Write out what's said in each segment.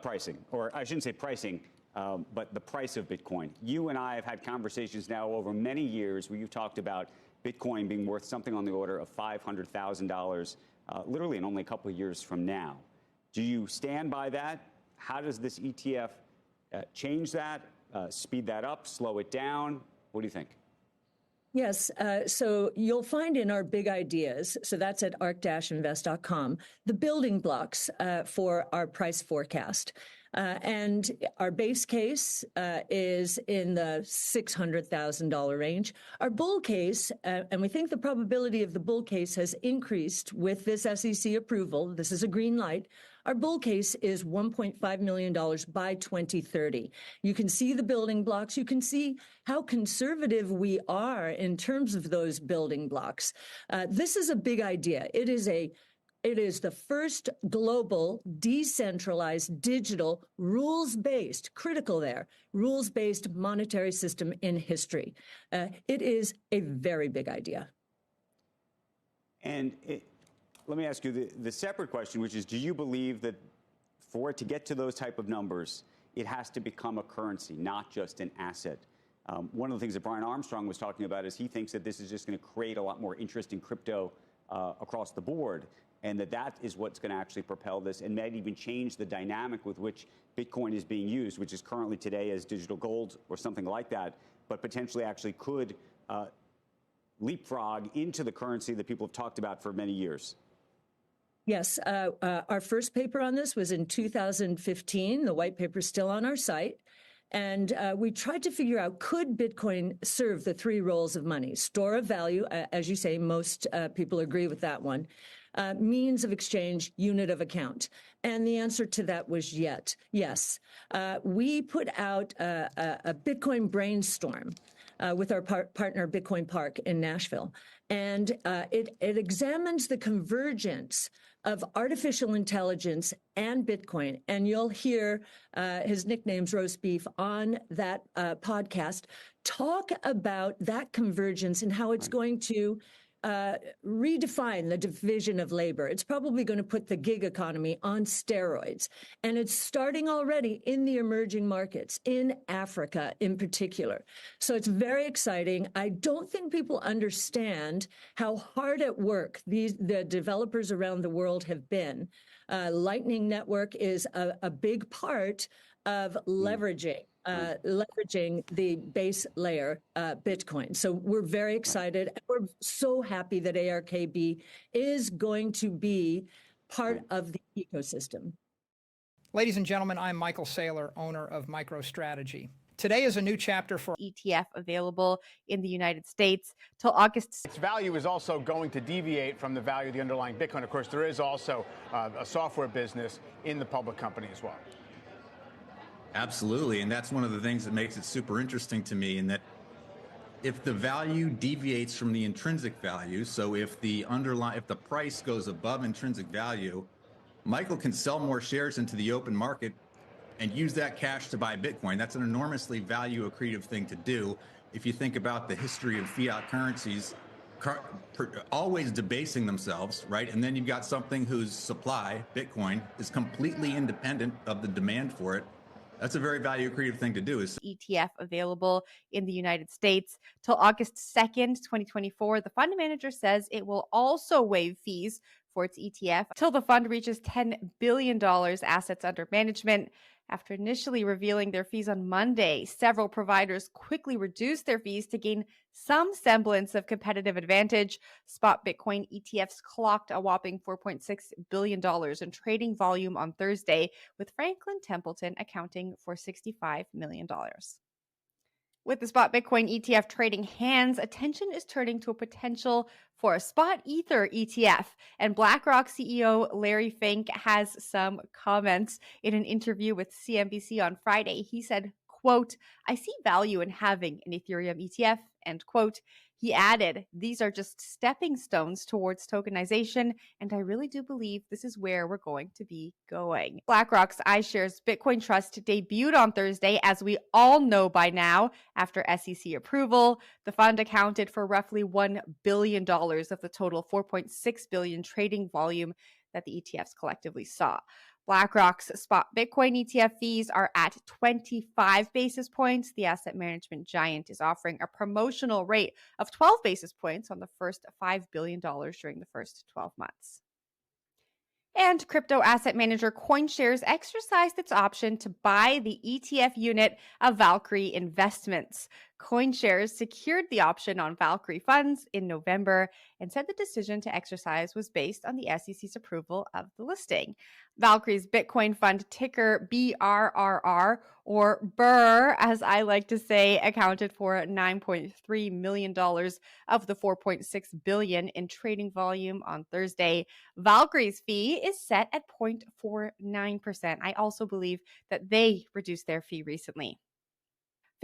pricing, or I shouldn't say pricing, but the price of Bitcoin. You and I have had conversations now over many years where you've talked about Bitcoin being worth something on the order of $500,000, literally in only a couple of years from now. Do you stand by that? How does this ETF change that, speed that up, slow it down? What do you think? Yes. So you'll find in our big ideas, so that's at ark-invest.com, the building blocks for our price forecast. And our base case is in the $600,000 range. Our bull case, and we think the probability of the bull case has increased with this SEC approval. This is a green light. Our bull case is $1.5 million by 2030. You can see the building blocks. You can see how conservative we are in terms of those building blocks. This is a big idea. It is the first global, decentralized, digital, rules-based, critical there, rules-based monetary system in history. It is a very big idea. And let me ask you the separate question, which is, do you believe that for it to get to those type of numbers, it has to become a currency, not just an asset? One of the things that Brian Armstrong was talking about is he thinks that this is just going to create a lot more interest in crypto across the board, and that is what's going to actually propel this and might even change the dynamic with which Bitcoin is being used, which is currently today as digital gold or something like that, but potentially actually could leapfrog into the currency that people have talked about for many years. Yes, our first paper on this was in 2015. The white paper is still on our site. And we tried to figure out, could Bitcoin serve the three roles of money? Store of value, as you say, most people agree with that one. Means of exchange, unit of account. And the answer to that was yes. We put out a Bitcoin brainstorm with our partner Bitcoin Park in Nashville. And it examines the convergence of artificial intelligence and Bitcoin. And you'll hear his nickname's Roast Beef on that podcast talk about that convergence and how it's going to redefine the division of labor. It's probably going to put the gig economy on steroids. And it's starting already in the emerging markets, in Africa in particular. So it's very exciting. I don't think people understand how hard at work the developers around the world have been. Lightning Network is a big part of leveraging the base layer Bitcoin. So we're very excited. We're so happy that ARKB is going to be part of the ecosystem. Ladies and gentlemen, I'm Michael Saylor, owner of MicroStrategy. Today is a new chapter for ETF available in the United States till August. Its value is also going to deviate from the value of the underlying Bitcoin. Of course, there is also a software business in the public company as well. Absolutely, and that's one of the things that makes it super interesting to me, in that if the value deviates from the intrinsic value, so if the price goes above intrinsic value, Michael can sell more shares into the open market and use that cash to buy Bitcoin. That's an enormously value accretive thing to do. If you think about the history of fiat currencies, always debasing themselves, right? And then you've got something whose supply, Bitcoin, is completely independent of the demand for it. That's a very value accretive thing to do. ETF available in the United States till August 2nd, 2024. The fund manager says it will also waive fees for its ETF till the fund reaches $10 billion assets under management. After initially revealing their fees on Monday, several providers quickly reduced their fees to gain some semblance of competitive advantage. Spot Bitcoin ETFs clocked a whopping $4.6 billion in trading volume on Thursday, with Franklin Templeton accounting for $65 million. With the Spot Bitcoin ETF trading hands, attention is turning to a potential for a Spot Ether ETF. And BlackRock CEO Larry Fink has some comments in an interview with CNBC on Friday. He said, quote, "I see value in having an Ethereum ETF," end quote. He added, "These are just stepping stones towards tokenization, and I really do believe this is where we're going to be going." BlackRock's iShares Bitcoin Trust debuted on Thursday, as we all know by now, after SEC approval. The fund accounted for roughly $1 billion of the total $4.6 billion trading volume that the ETFs collectively saw. BlackRock's spot Bitcoin ETF fees are at 25 basis points. The asset management giant is offering a promotional rate of 12 basis points on the first $5 billion during the first 12 months. And crypto asset manager CoinShares exercised its option to buy the ETF unit of Valkyrie Investments. CoinShares secured the option on Valkyrie funds in November and said the decision to exercise was based on the SEC's approval of the listing. Valkyrie's Bitcoin fund, ticker BRRR, or BRR, as I like to say, accounted for $9.3 million of the $4.6 billion in trading volume on Thursday. Valkyrie's fee is set at 0.49%. I also believe that they reduced their fee recently.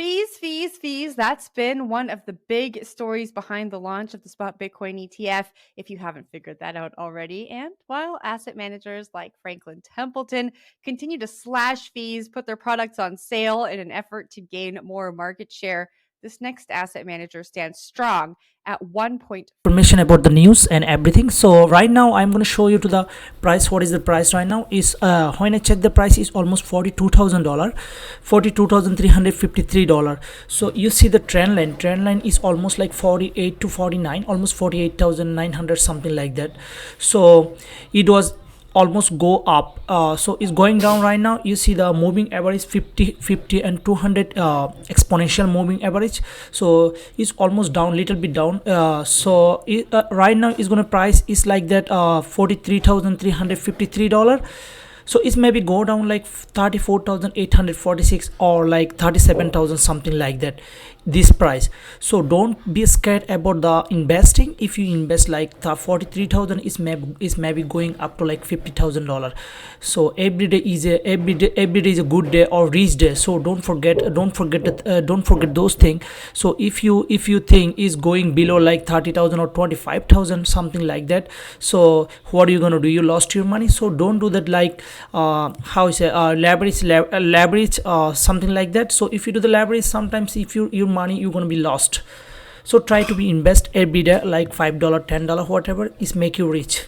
Fees. That's been one of the big stories behind the launch of the Spot Bitcoin ETF, if you haven't figured that out already. And while asset managers like Franklin Templeton continue to slash fees, put their products on sale in an effort to gain more market share, this next asset manager stands strong at information about the news and everything. So right now I'm going to show you to the price. What is the price right now is when I check the price is almost $42,000, $42,353. So you see the trend line is almost like 48 to 49, almost 48,900, something like that. So it was almost go up, so it's going down right now. You see the moving average 50 and 200 exponential moving average, so it's almost down, little bit down. So right now it's gonna price is like that, $43,353. So it's maybe go down like 34,846 or like 37,000, something like that, this price. So don't be scared about the investing. If you invest like the 43,000 is maybe going up to like $50,000. So every day is a good day or rich day. So don't forget those things. So if you think is going below like 30,000 or 25,000, something like that, so what are you gonna do? You lost your money. So don't do that, like leverage something like that. So if you do the leverage, sometimes if your money you're gonna be lost. So try to be invest every day like $5, $10, whatever is make you rich.